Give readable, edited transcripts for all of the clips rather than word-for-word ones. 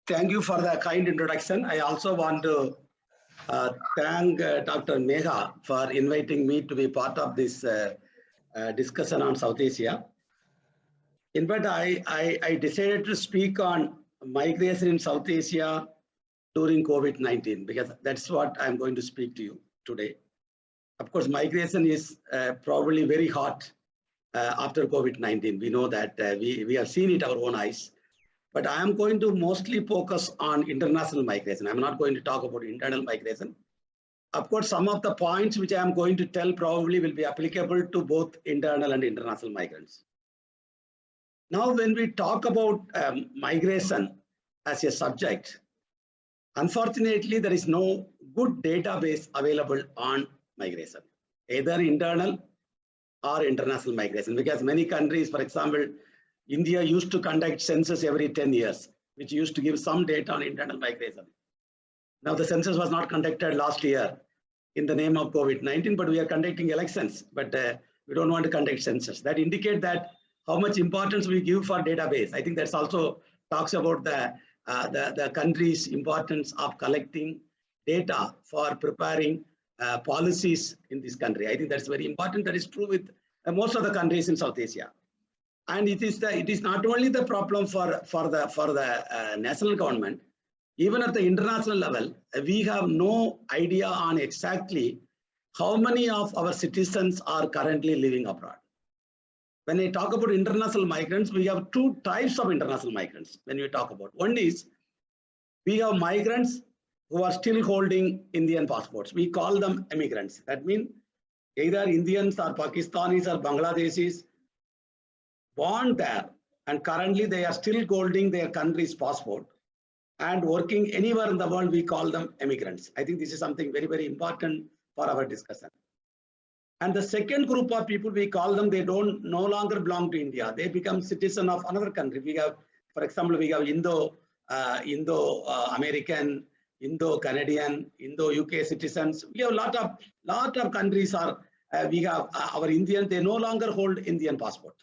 Thank you for the kind introduction. I also want to thank Dr. Megha for inviting me to be part of this discussion on South Asia. In fact, I decided to speak on migration in South Asia during COVID-19 because that's what I'm going to speak to you today. Of course, migration is probably very hot after COVID-19. We know that we have seen it our own eyes. But I am going to mostly focus on international migration. I'm not going to talk about internal migration. Of course, some of the points which I am going to tell probably will be applicable to both internal and international migrants. Now, when we talk about migration as a subject, unfortunately, there is no good database available on migration, either internal or international migration, because many countries, for example, India used to conduct census every 10 years, which used to give some data on internal migration. Now the census was not conducted last year in the name of COVID-19, but we are conducting elections, but we don't want to conduct census. That indicates that how much importance we give for database. I think that's also talks about the country's importance of collecting data for preparing policies in this country. I think that's very important. That is true with most of the countries in South Asia. And it is not only the problem for the national government, even at the international level, we have no idea on exactly how many of our citizens are currently living abroad. When I talk about international migrants, we have two types of international migrants. When we talk about one is we have migrants who are still holding Indian passports. We call them immigrants. That means either Indians or Pakistanis or Bangladeshis born there, and currently they are still holding their country's passport and working anywhere in the world. We call them immigrants. I think this is something very, very important for our discussion. And the second group of people, we call them, they no longer belong to India. They become citizen of another country. We have, for example, we have Indo-American, Indo-Canadian, Indo-UK citizens. We have lot of countries are, we have our Indian, they no longer hold Indian passport.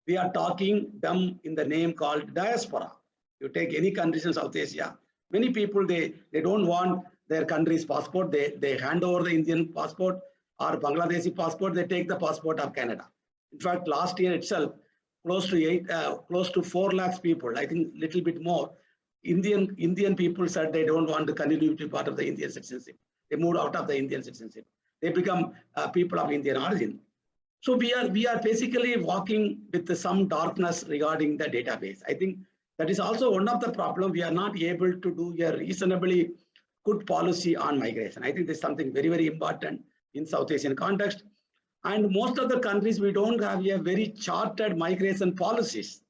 We are talking them in the name called diaspora. You take any countries in South Asia, many people, they don't want their country's passport. They hand over the Indian passport or Bangladeshi passport. They take the passport of Canada. In fact, last year itself, close to 4 lakhs people, I think little bit more, Indian people said they don't want to continue to be part of the Indian citizenship. They moved out of the Indian citizenship. They become people of Indian origin. So we are basically walking with some darkness regarding the database. I think that is also one of the problems. We are not able to do a reasonably good policy on migration. I think this is something very, very important in South Asian context. And most of the countries, we don't have a very chartered migration policies.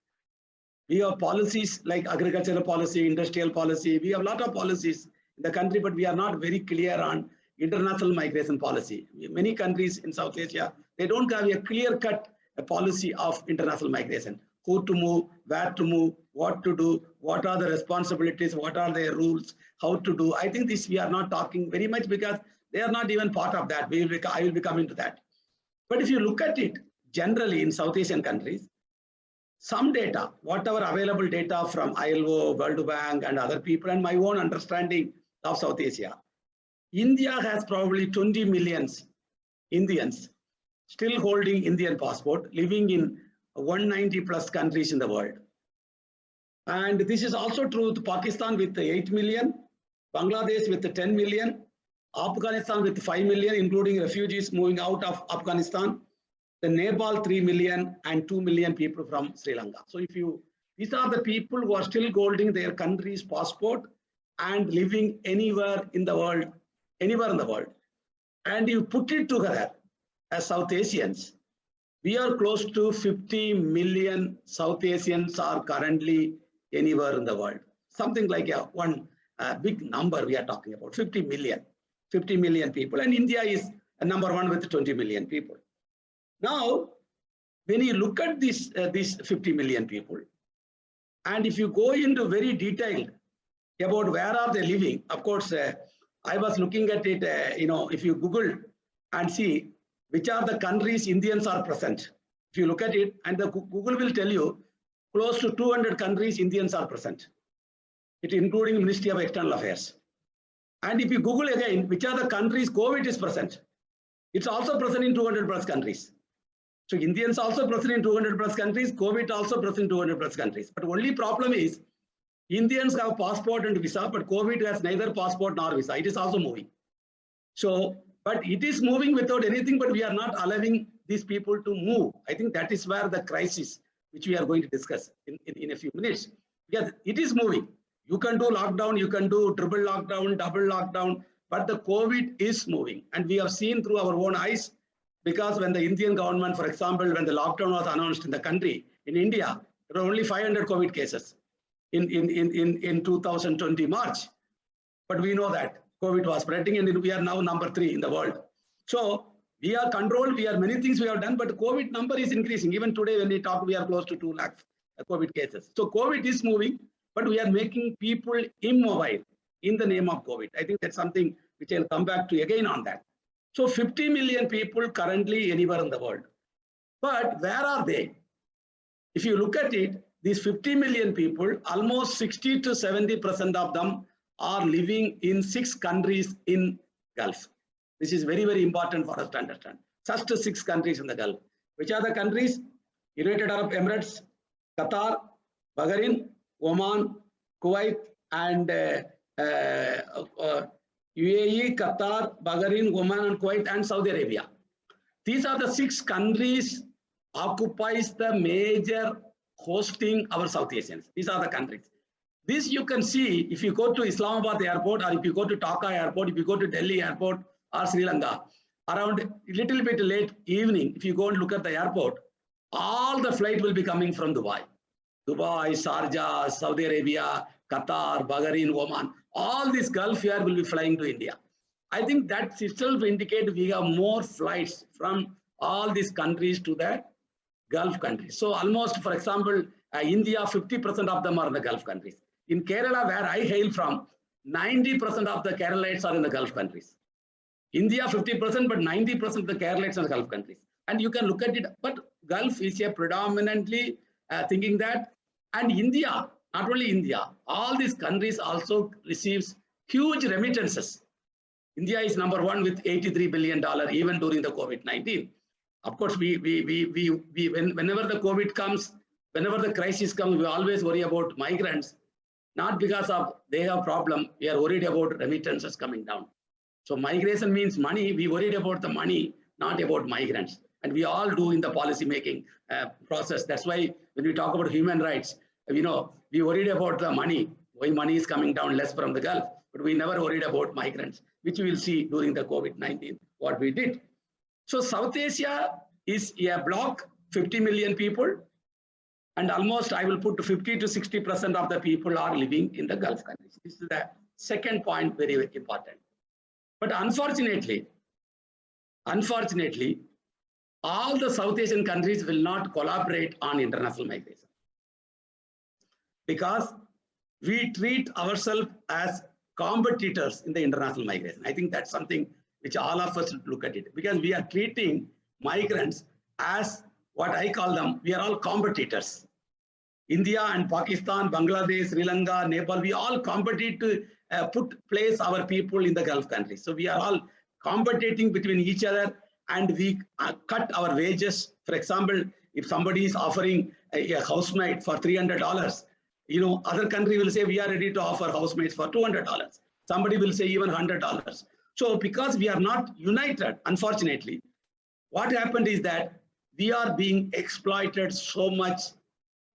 We have policies like agricultural policy, industrial policy. We have a lot of policies in the country, but we are not very clear on international migration policy. Many countries in South Asia, they don't have a clear-cut policy of international migration. Who to move, where to move, what to do, what are the responsibilities, what are their rules, how to do. I think this we are not talking very much because they are not even part of that. I will be coming to that. But if you look at it generally in South Asian countries, some data, whatever available data from ILO, World Bank and other people and my own understanding of South Asia, India has probably 20 million Indians still holding Indian passport, living in 190 plus countries in the world. And this is also true to Pakistan with 8 million, Bangladesh with 10 million, Afghanistan with 5 million, including refugees moving out of Afghanistan, the Nepal 3 million and 2 million people from Sri Lanka. So these are the people who are still holding their country's passport and living anywhere in the world. And you put it together as South Asians, we are close to 50 million South Asians are currently anywhere in the world. Something like one big number we are talking about, 50 million people. And India is number one with 20 million people. Now, when you look at these 50 million people, and if you go into very detailed about where are they living, of course, I was looking at it, if you Google and see which are the countries Indians are present. If you look at it, and the Google will tell you close to 200 countries Indians are present. it including Ministry of External Affairs. And if you Google again, which are the countries COVID is present, it's also present in 200 plus countries. So Indians also present in 200 plus countries, COVID also present in 200 plus countries. But only problem is Indians have passport and visa, but COVID has neither passport nor visa. It is also moving. So, but it is moving without anything, but we are not allowing these people to move. I think that is where the crisis, which we are going to discuss in a few minutes, because it is moving. You can do lockdown, you can do triple lockdown, double lockdown, but the COVID is moving. And we have seen through our own eyes, because when the Indian government, for example, when the lockdown was announced in the country, in India, there were only 500 COVID cases in 2020 March. But we know that COVID was spreading and we are now number 3 in the world. So we are controlled, we are many things we have done, but the COVID number is increasing. Even today when we talk, we are close to 2 lakh COVID cases. So COVID is moving, but we are making people immobile in the name of COVID. I think that's something which I'll come back to again on that. So 50 million people currently anywhere in the world. But where are they? If you look at it, these 50 million people, almost 60 to 70% of them are living in 6 countries in Gulf. This is very, very important for us to understand. Just 6 countries in the Gulf. Which are the countries? United Arab Emirates, Qatar, Bahrain, Oman, Kuwait, and UAE, Qatar, Bahrain, Oman, and Kuwait, and Saudi Arabia. These are the 6 countries occupies the major hosting our South Asians. These are the countries. This you can see if you go to Islamabad airport, or if you go to Dhaka airport, if you go to Delhi airport or Sri Lanka, around a little bit late evening, if you go and look at the airport, all the flight will be coming from Dubai. Dubai, Sharjah, Saudi Arabia, Qatar, Bahrain, Oman, all this Gulf air will be flying to India. I think that itself indicates we have more flights from all these countries to the Gulf countries. So almost, for example, India, 50% of them are in the Gulf countries. In Kerala, where I hail from, 90% of the Keralites are in the Gulf countries. India, 50%, but 90% of the Keralites are in the Gulf countries. And you can look at it, but Gulf is a predominantly thinking that, and India, not only India, all these countries also receives huge remittances. India is number 1 with $83 billion, even during the COVID-19. Of course, whenever the COVID comes, whenever the crisis comes, we always worry about migrants, not because of they have problem, we are worried about remittances coming down. So migration means money, we worried about the money, not about migrants. And we all do in the policy making process. That's why when we talk about human rights, we worried about the money, why money is coming down less from the Gulf, but we never worried about migrants, which we will see during the COVID-19, what we did. So South Asia is a block, 50 million people, and almost I will put 50 to 60% of the people are living in the Gulf countries. This is the second point, very, very important. But unfortunately, all the South Asian countries will not collaborate on international migration, because we treat ourselves as competitors in the international migration. I think that's something which all of us should look at it, because we are treating migrants as what I call them, we are all competitors. India and Pakistan, Bangladesh, Sri Lanka, Nepal, we all compete to place our people in the Gulf countries. So we are all competing between each other, and we cut our wages. For example, if somebody is offering a housemate for $300, other country will say we are ready to offer housemates for $200. Somebody will say even $100. So because we are not united, unfortunately, what happened is that we are being exploited so much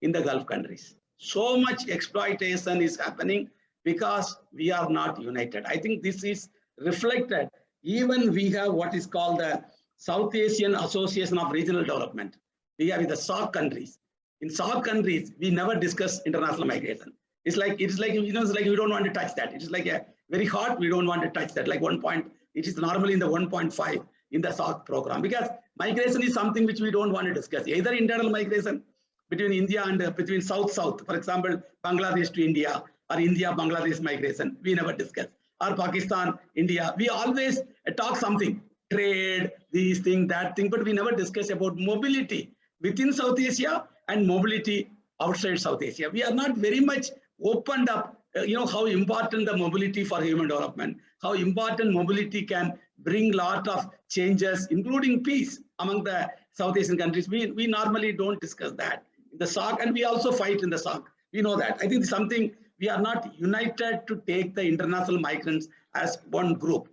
in the Gulf countries. So much exploitation is happening because we are not united. I think this is reflected. Even we have what is called the South Asian Association of Regional Development. We are in the SAARC countries. In SAARC countries, we never discuss international migration. It's like we don't want to touch that. It is like a very hot, we don't want to touch that. Like 1 point, it is normally in the 1.5 in the SAARC program, because migration is something which we don't want to discuss. Either internal migration between India and between South-South, for example, Bangladesh to India, or India-Bangladesh migration, we never discuss. Or Pakistan, India, we always talk something, trade, these thing, that thing, but we never discuss about mobility within South Asia and mobility outside South Asia. We are not very much opened up how important the mobility for human development, how important mobility can bring lot of changes, including peace among the South Asian countries. We normally don't discuss that in the SAARC, and we also fight in the SAARC. We know that. I think it's something we are not united to take the international migrants as one group.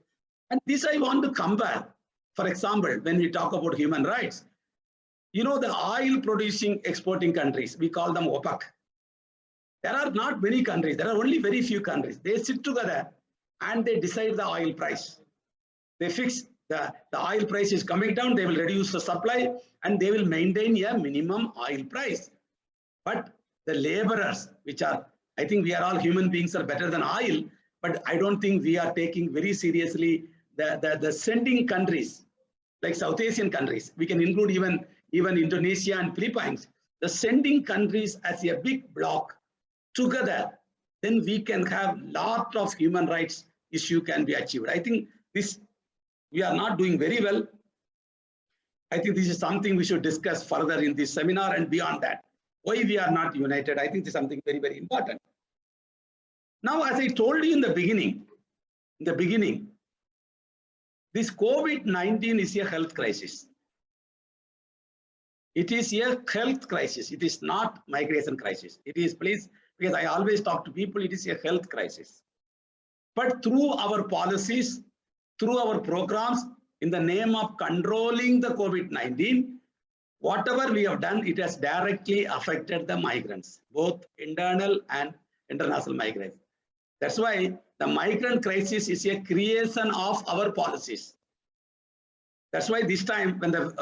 And this I want to compare. For example, when we talk about human rights, the oil producing exporting countries, we call them OPEC. There are not many countries, there are only very few countries. They sit together and they decide the oil price. They fix the oil price is coming down, they will reduce the supply and they will maintain a minimum oil price. But the laborers, which are, I think we are all human beings are better than oil, but I don't think we are taking very seriously the sending countries, like South Asian countries. We can include even Indonesia and Philippines. The sending countries as a big block together, then we can have lot of human rights issue can be achieved. I think this, we are not doing very well. I think this is something we should discuss further in this seminar and beyond that. Why we are not united, I think this is something very, very important. Now, as I told you in the beginning, this COVID-19 is a health crisis. It is a health crisis. It is not migration crisis. It is, please, because I always talk to people, it is a health crisis. But through our policies, through our programs, in the name of controlling the COVID-19, whatever we have done, it has directly affected the migrants, both internal and international migrants. That's why the migrant crisis is a creation of our policies. That's why this time when the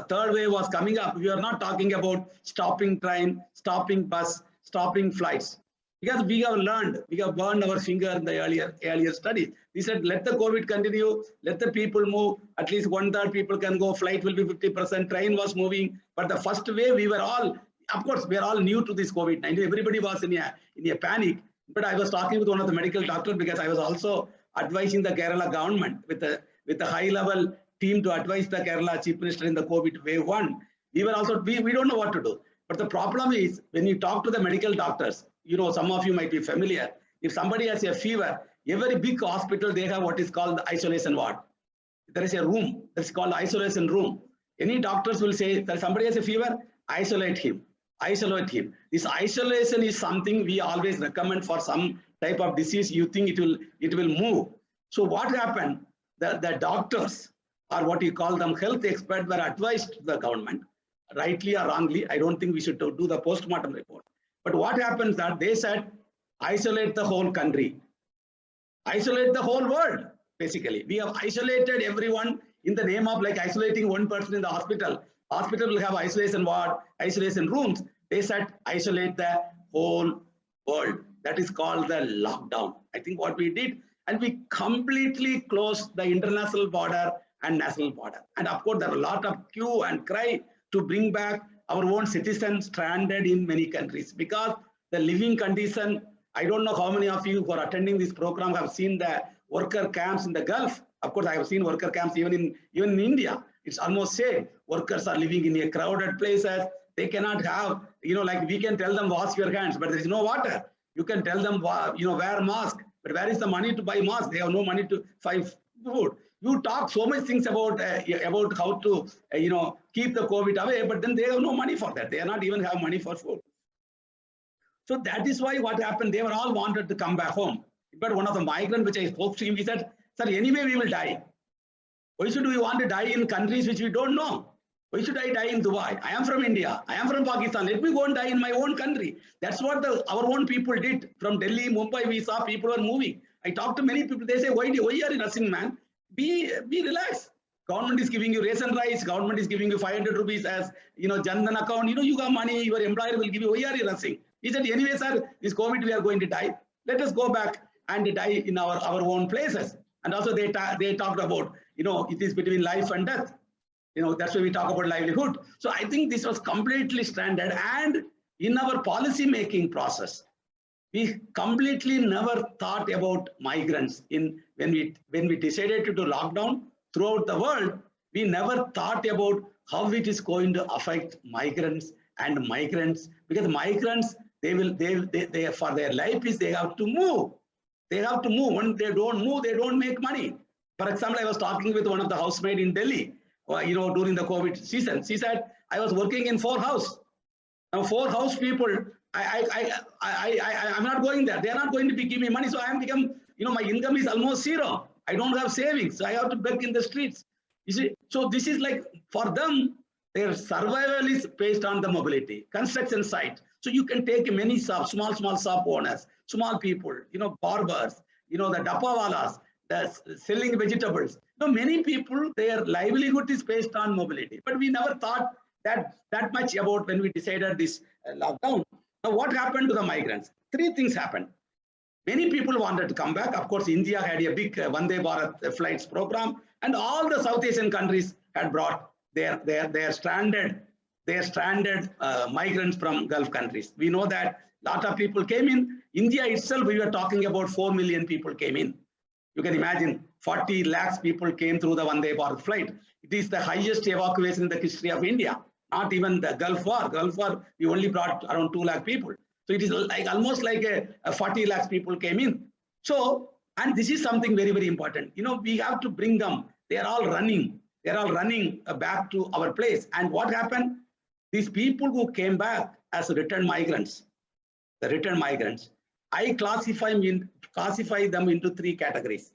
third wave was coming up, we are not talking about stopping train, stopping bus, stopping flights. Because we have learned, we have burned our finger in the earlier studies. We said, let the COVID continue, let the people move, at least 1/3 people can go, flight will be 50%, train was moving. But the first wave, we were all, of course, we are all new to this COVID-19. Everybody was in a panic. But I was talking with one of the medical doctors because I was also advising the Kerala government with the high-level team to advise the Kerala Chief Minister in the COVID wave 1. We were also, we don't know what to do. But the problem is, when you talk to the medical doctors, some of you might be familiar. If somebody has a fever, every big hospital, they have what is called the isolation ward. There is a room that's called isolation room. Any doctors will say that somebody has a fever, isolate him. Isolate him. This isolation is something we always recommend for some type of disease. You think it will move. So what happened? The doctors, or what you call them health experts, were advised to the government, rightly or wrongly. I don't think we should do the post-mortem report. But what happens that they said, isolate the whole country, isolate the whole world. Basically, we have isolated everyone in the name of like isolating one person in the hospital. Hospital will have isolation ward, isolation rooms. They said isolate the whole world. That is called the lockdown. I think what we did, and we completely closed the international border and national border. And of course, there are a lot of queue and cry to bring back our own citizens stranded in many countries, because the living condition, I don't know how many of you who are attending this program have seen the worker camps in the Gulf. Of course, I have seen worker camps even in India. It's almost same. Workers are living in a crowded places. They cannot have, like we can tell them wash your hands, but there is no water. You can tell them, wear mask, but where is the money to buy mask? They have no money to buy food. You talk so much things about how to keep the COVID away, but then they have no money for that. They are not even have money for food. So that is why what happened, they were all wanted to come back home. But one of the migrants which I spoke to him, he said, sir, anyway we will die. Why should we want to die in countries which we don't know? Why should I die in Dubai? I am from India. I am from Pakistan. Let me go and die in my own country. That's what our own people did. From Delhi, Mumbai, we saw people were moving. I talked to many people. They say, why are you rushing, man? Be relaxed. Government is giving you ration rice. Government is giving you 500 rupees as, Jandan account. You got money. Your employer will give you. Why are you rushing? He said, anyway, sir, this COVID, we are going to die. Let us go back and die in our own places. And also they talked about, it is between life and death. That's why we talk about livelihood. So I think this was completely stranded. And in our policy making process, we completely never thought about migrants. When we decided to do lockdown throughout the world, we never thought about how it is going to affect migrants, because migrants, they for their life is they have to move. They have to move. When they don't move, they don't make money. For example, I was talking with one of the housemaid in Delhi, during the COVID season. She said, I was working in 4 house. Now 4 house people, I'm not going there. They are not going to give me money. So I am become, my income is almost zero. I don't have savings. So I have to beg in the streets. You see, so this is like for them, their survival is based on the mobility, construction site. So you can take many shops, small shop owners, small people, barbers, the dapawalas, the selling vegetables. Many people, their livelihood is based on mobility. But we never thought that much about when we decided this lockdown. Now, what happened to the migrants? 3 things happened. Many people wanted to come back. Of course, India had a big Vande Bharat flights program, and all the South Asian countries had brought their stranded migrants from Gulf countries. We know that a lot of people came in. India itself, we were talking about 4 million people came in. You can imagine 40 lakhs people came through the Vande Bharat flight. It is the highest evacuation in the history of India. Not even the Gulf War. Gulf War, we only brought around 2 lakh people. So it is like almost like a 40 lakhs people came in. So, and this is something very, very important. We have to bring them. They are all running. They are all running back to our place. And what happened? These people who came back as returned migrants, the returned migrants, I classify them into 3 categories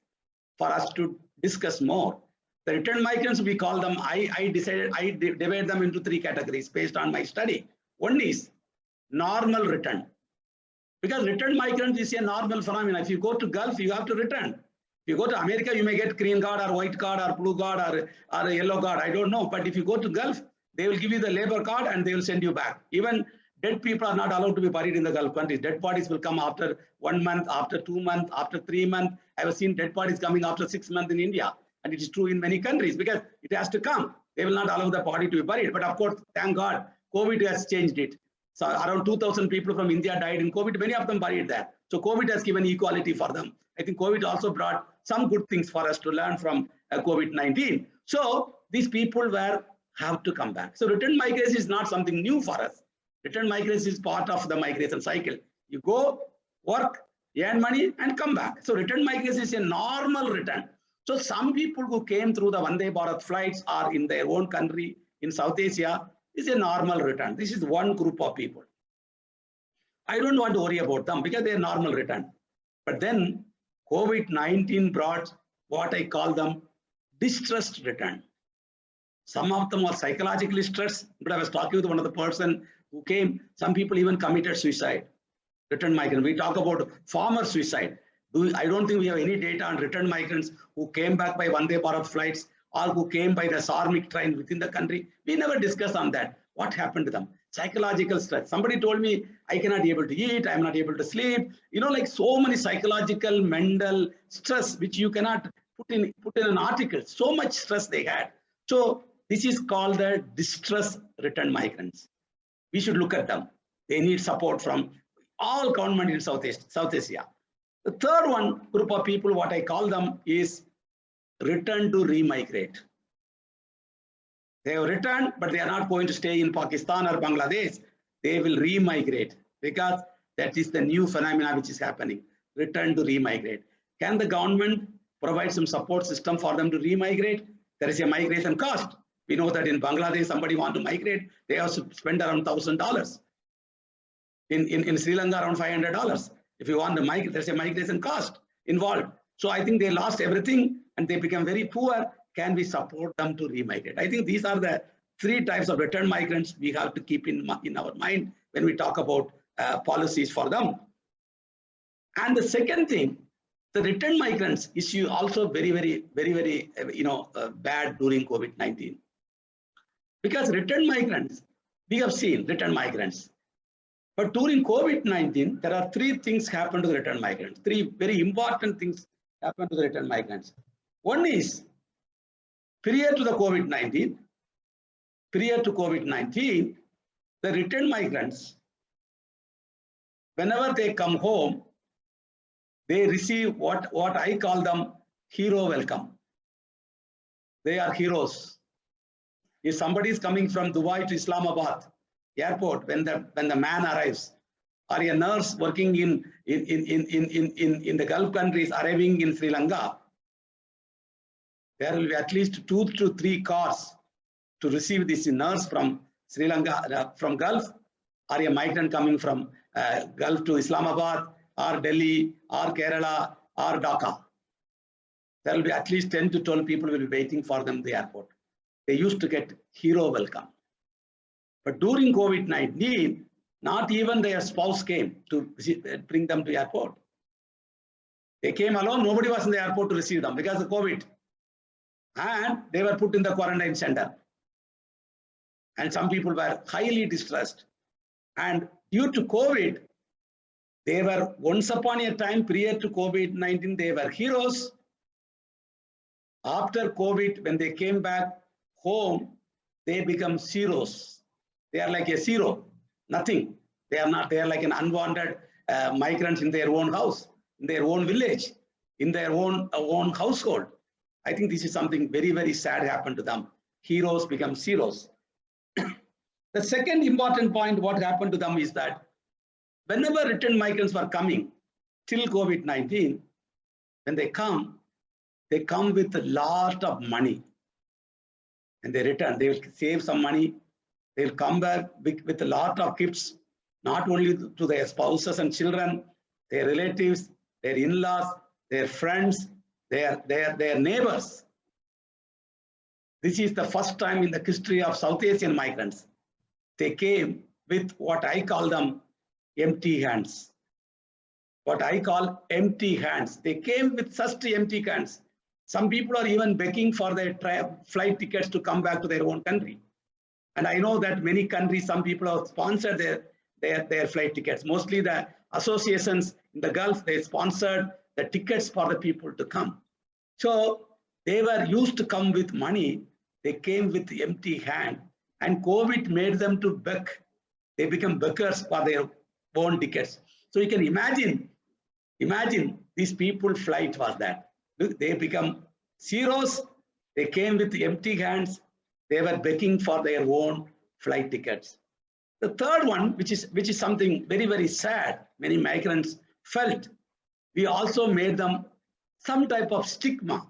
for us to discuss more. The returned migrants, we call them, I divide them into 3 categories based on my study. One is normal return. Because returned migrants is a normal phenomenon. If you go to Gulf, you have to return. If you go to America, you may get green card or white card or blue card or a yellow card. I don't know. But if you go to Gulf, they will give you the labor card and they will send you back. Even dead people are not allowed to be buried in the Gulf countries. Dead bodies will come after 1 month, after 2 months, after 3 months. I have seen dead bodies coming after 6 months in India. And it is true in many countries because it has to come. They will not allow the body to be buried. But of course, thank God, COVID has changed it. So around 2,000 people from India died in COVID. Many of them buried there. So COVID has given equality for them. I think COVID also brought some good things for us to learn from COVID-19. So these people have to come back. So return migration is not something new for us. Return migration is part of the migration cycle. You go, work, earn money, and come back. So return migration is a normal return. So some people who came through the Vande Bharat flights are in their own country in South Asia is a normal return. This is one group of people. I don't want to worry about them because they're normal return. But then COVID-19 brought what I call them distressed return. Some of them are psychologically stressed, but I was talking with one of the person who came, some people even committed suicide, return migrant. We talk about former suicide. I don't think we have any data on return migrants who came back by Vande Bharat flights or who came by the Sarmic train within the country. We never discussed on that. What happened to them? Psychological stress. Somebody told me, I cannot be able to eat, I'm not able to sleep. Like so many psychological, mental stress, which you cannot put in an article. So much stress they had. So this is called the distress return migrants. We should look at them. They need support from all government in South Asia. The third one group of people, what I call them is return to remigrate. They have returned, but they are not going to stay in Pakistan or Bangladesh. They will remigrate because that is the new phenomenon which is happening. Return to remigrate. Can the government provide some support system for them to remigrate? There is a migration cost. We know that in Bangladesh, somebody want to migrate, they have to spend around $1,000. In Sri Lanka, around $500. If you want to migrate, there's a migration cost involved. So I think they lost everything and they become very poor. Can we support them to remigrate? I think these are the 3 types of return migrants we have to keep in our mind when we talk about policies for them. And the second thing, the return migrants issue also very bad during COVID-19. Because return migrants, we have seen return migrants. But during COVID-19, there are 3 things happen to the return migrants. 3 very important things happen to the return migrants. One is, prior to COVID-19, the return migrants, whenever they come home, they receive what I call them hero welcome. They are heroes. If somebody is coming from Dubai to Islamabad airport, when the man arrives, or a nurse working in the Gulf countries arriving in Sri Lanka, there will be at least 2 to 3 cars to receive this nurse from Sri Lanka, from Gulf, or a migrant coming from Gulf to Islamabad, or Delhi, or Kerala, or Dhaka. There will be at least 10 to 12 people will be waiting for them at the airport. They used to get hero welcome. But during COVID-19, not even their spouse came to bring them to the airport. They came alone, nobody was in the airport to receive them because of COVID. And they were put in the quarantine center. And some people were highly distressed. And due to COVID, they were once upon a time prior to COVID-19, they were heroes. After COVID, when they came back home, they become zeros. They are like a zero, nothing. They are not, they are like an unwanted migrants in their own house, in their own village, in their own household. I think this is something very, very sad happened to them. Heroes become zeros. The second important point, what happened to them is that whenever returned migrants were coming till COVID-19, when they come with a lot of money. And they return, they will save some money. They will come back with a lot of gifts, not only to their spouses and children, their relatives, their in-laws, their friends, their neighbors. This is the first time in the history of South Asian migrants. They came with what I call them empty hands. What I call empty hands. They came with such empty hands. Some people are even begging for their flight tickets to come back to their own country. And I know that many countries, some people have sponsored their flight tickets. Mostly the associations in the Gulf, they sponsored the tickets for the people to come. So they were used to come with money. They came with empty hand. And COVID made them to beg. They become beggars for their own tickets. So you can imagine these people flight was that. They become zeros. They came with empty hands. They were begging for their own flight tickets. The third one, which is something very, very sad, many migrants felt, we also made them some type of stigma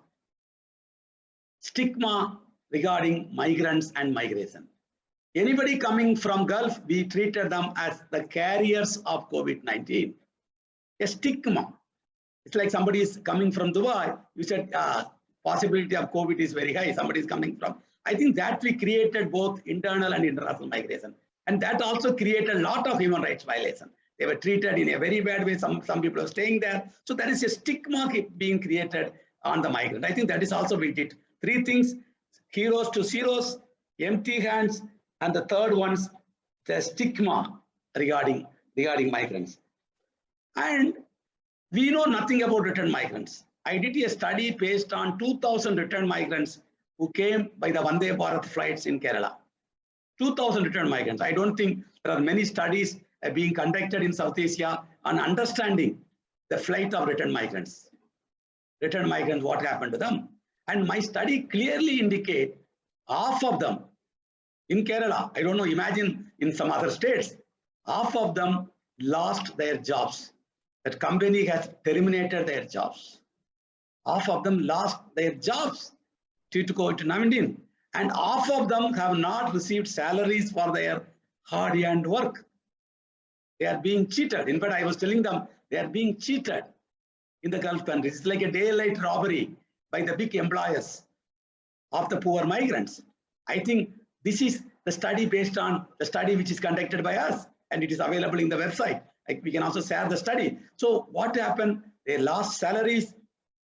regarding migrants and migration. Anybody coming from Gulf, we treated them as the carriers of COVID-19. A stigma. It's like somebody is coming from Dubai. You said possibility of COVID is very high. Somebody is coming from. I think that we created both internal and international migration. And that also created a lot of human rights violation. They were treated in a very bad way. Some people are staying there. So there is a stigma being created on the migrant. I think that is also we did. 3 things: heroes to zeros, empty hands, and the third one's the stigma regarding migrants. And we know nothing about returned migrants. I did a study based on 2,000 returned migrants who came by the Vande Bharat flights in Kerala. 2,000 returned migrants. I don't think there are many studies being conducted in South Asia on understanding the flight of returned migrants. Returned migrants, what happened to them? And my study clearly indicate half of them in Kerala, I don't know, imagine in some other states, half of them lost their jobs. That company has terminated their jobs. Half of them lost their jobs due to COVID-19. And half of them have not received salaries for their hard-earned work. They are being cheated. In fact, I was telling them they are being cheated in the Gulf countries. It's like a daylight robbery by the big employers of the poor migrants. I think this is the study based on the study which is conducted by us, and it is available in the website. We can also share the study. So what happened? They lost salaries,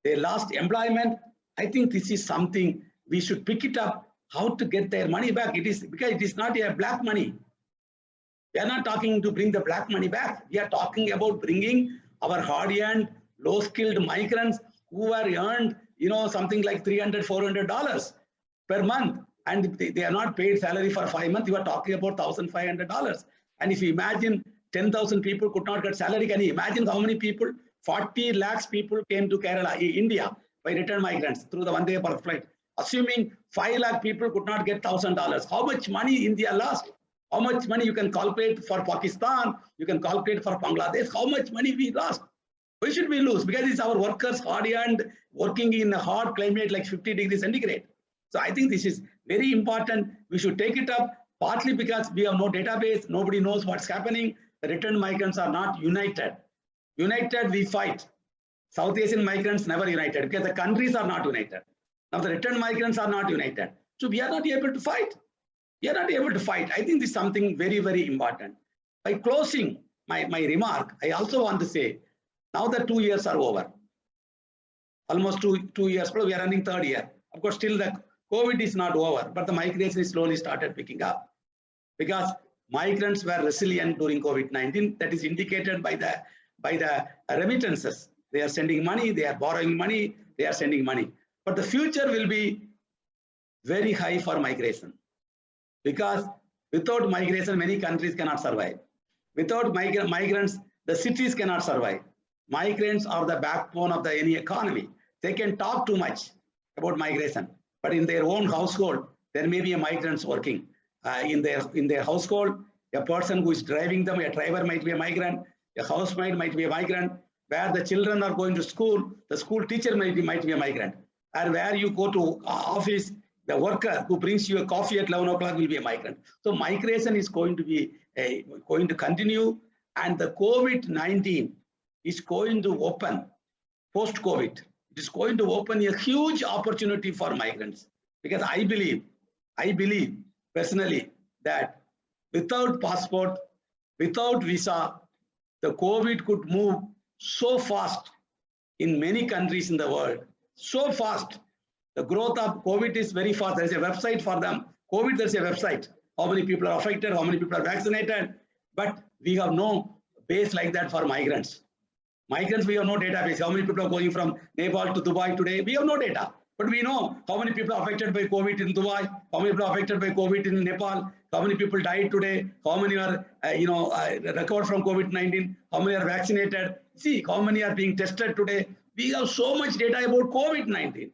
they lost employment. I think this is something we should pick it up, how to get their money back. It is because it is not a black money. We are not talking to bring the black money back. We are talking about bringing our hard-earned, low-skilled migrants who are earned, something like $300, $400 per month. And they are not paid salary for 5 months. You are talking about $1,500. And if you imagine 10,000 people could not get salary, can you imagine how many people? 40 lakhs people came to Kerala, India, by returned migrants through the Vande Bharat flight. Assuming 5 lakh people could not get $1,000. How much money India lost? How much money you can calculate for Pakistan, you can calculate for Bangladesh, how much money we lost. Why should we lose? Because it's our workers hard and working in a hard climate like 50 degrees centigrade. So I think this is very important. We should take it up, partly because we have no database, nobody knows what's happening. The returned migrants are not united. United, we fight. South Asian migrants never united because the countries are not united. Now the returned migrants are not united. So we are not able to fight. We are not able to fight. I think this is something very, very important. By closing my remark, I also want to say, now the 2 years are over. Almost two years, we are running third year. Of course, still the COVID is not over, but the migration is slowly started picking up. Because migrants were resilient during COVID-19, that is indicated by the remittances. They are sending money, they are borrowing money, they are sending money. But the future will be very high for migration. Because without migration, many countries cannot survive. Without migrants, the cities cannot survive. Migrants are the backbone of any economy. They can talk too much about migration, but in their own household, there may be a migrants working. In their household, a person who is driving them, a driver might be a migrant, a housemaid might be a migrant. Where the children are going to school, the school teacher might be a migrant. And where you go to office, the worker who brings you a coffee at 11 o'clock will be a migrant. So migration is going to continue, and the COVID-19 is going to open, post-COVID, it is going to open a huge opportunity for migrants. Because I believe personally that without passport, without visa, the COVID could move so fast in many countries in the world, so fast. The growth of COVID is very fast. There is a website for them. COVID, there's a website. How many people are affected, how many people are vaccinated, but we have no base like that for migrants. Migrants, we have no database. How many people are going from Nepal to Dubai today? We have no data. But we know how many people are affected by COVID in Dubai, how many people are affected by COVID in Nepal, how many people died today, how many are recovered from COVID-19, how many are vaccinated. See, how many are being tested today. We have so much data about COVID-19.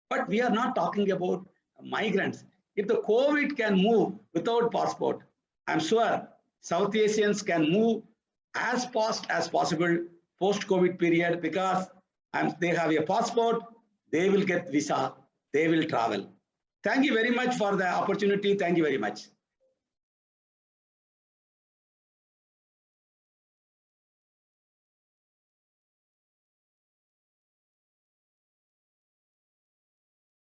But we are not talking about migrants. If the COVID can move without passport, I'm sure South Asians can move as fast as possible post-COVID period, because they have a passport, they will get visa, they will travel. Thank you very much for the opportunity. Thank you very much.